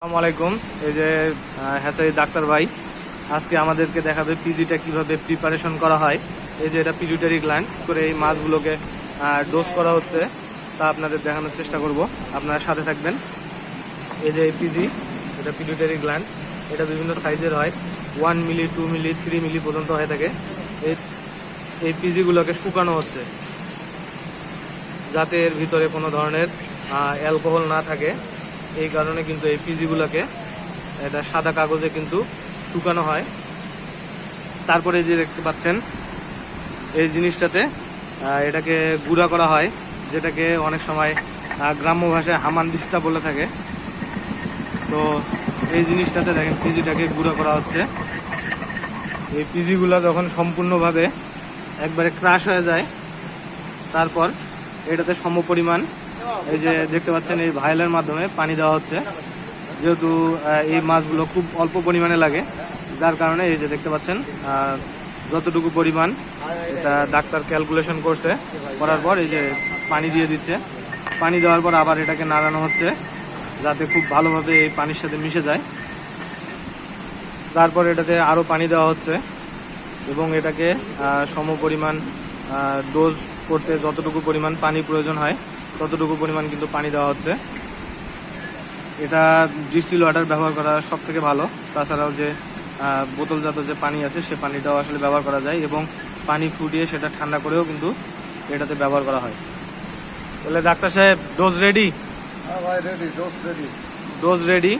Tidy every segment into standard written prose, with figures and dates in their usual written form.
আসসালামু আলাইকুম। এই যে হ্যাচারি ডাক্তার ভাই আজকে আমাদেরকে দেখাবে পিজিটা কিভাবে প্রিপারেশন করা হয়। এই যে এটা পিটুইটারি গ্ল্যান্ড করে এই মাছগুলোকে ডোজ করা হচ্ছে, তা আপনাদের দেখানোর চেষ্টা করব, আপনারা সাথে থাকবেন। এই যে পিজি, এটা পিটুইটারি গ্ল্যান্ড, এটা বিভিন্ন সাইজের হয়, 1 মিলি, 2 মিলি, 3 মিলি পর্যন্ত হয়ে থাকে। এই এই পিজিগুলোকে শুকানো হচ্ছে যাতে এর ভিতরে কোনো ধরনের অ্যালকোহল না থাকে। এই কারণে কিন্তু এই পিজিগুলোকে এটা সাদা কাগজে কিন্তু শুকানো হয়। তারপরে যে দেখতে পাচ্ছেন এই জিনিসটাতে এটাকে গুঁড়া করা হয়, যেটাকে অনেক সময় গ্রাম্য ভাষায় হামান দিস্তা বলে থাকে। তো এই জিনিসটাতে দেখেন পিজিটাকে গুঁড়া করা হচ্ছে। এই পিজিগুলো যখন সম্পূর্ণভাবে একবারে ক্রাশ হয়ে যায়, তারপর এটাতে সমপরিমাণ এই যে দেখতে পাচ্ছেন এই ভাইলের মাধ্যমে পানি দেওয়া হচ্ছে। যেহেতু এই মাছগুলো খুব অল্প পরিমাণে লাগে, যার কারণে এই যে দেখতে পাচ্ছেন যতটুকু পরিমাণ এটা ডাক্তার ক্যালকুলেশন করছে, করার পর এই যে পানি দিয়ে দিচ্ছে। পানি দেওয়ার পর আবার এটাকে নাড়ানো হচ্ছে যাতে খুব ভালোভাবে এই পানির সাথে মিশে যায়। তারপর এটাতে আরও পানি দেওয়া হচ্ছে এবং এটাকে সমপরিমাণ ডোজ করতে যতটুকু পরিমাণ পানি প্রয়োজন হয় ততটুকু পরিমাণ কিন্তু পানি দেওয়া হচ্ছে। এটা ডিস্টিল ওয়াটার ব্যবহার করা সব থেকে ভালো। তাছাড়াও যে বোতলজাত যে পানি আছে সে পানিটাও আসলে ব্যবহার করা যায় এবং পানি ফুটিয়ে সেটা ঠান্ডা করেও কিন্তু এটাতে ব্যবহার করা হয়। তাহলে ডাক্তার সাহেব ডোজ রেডি? হ্যাঁ ভাই, ready, dose ready. Dose ready.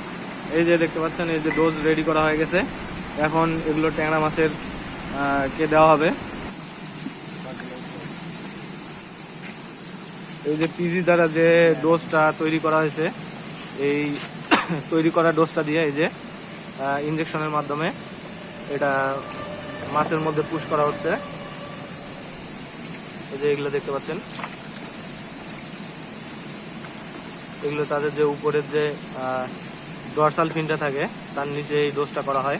এই যে দেখতে পাচ্ছেন এই যে ডোজ রেডি করা হয়ে গেছে। এখন এগুলো ট্যাংরা মাছের কে দেওয়া হবে। এই যে পিজি দ্বারা যে ডোজটা তৈরি করা হয়েছে, এই তৈরি করা ডোজটা দিয়ে এই যে ইঞ্জেকশনের মাধ্যমে এটা মাছের মধ্যে পুশ করা হচ্ছে। এই যে এগুলো দেখতে পাচ্ছেন, এগুলো তাদের যে উপরের যে ডরসাল ফিনটা থাকে তার নিচে এই ডোজটা করা হয়।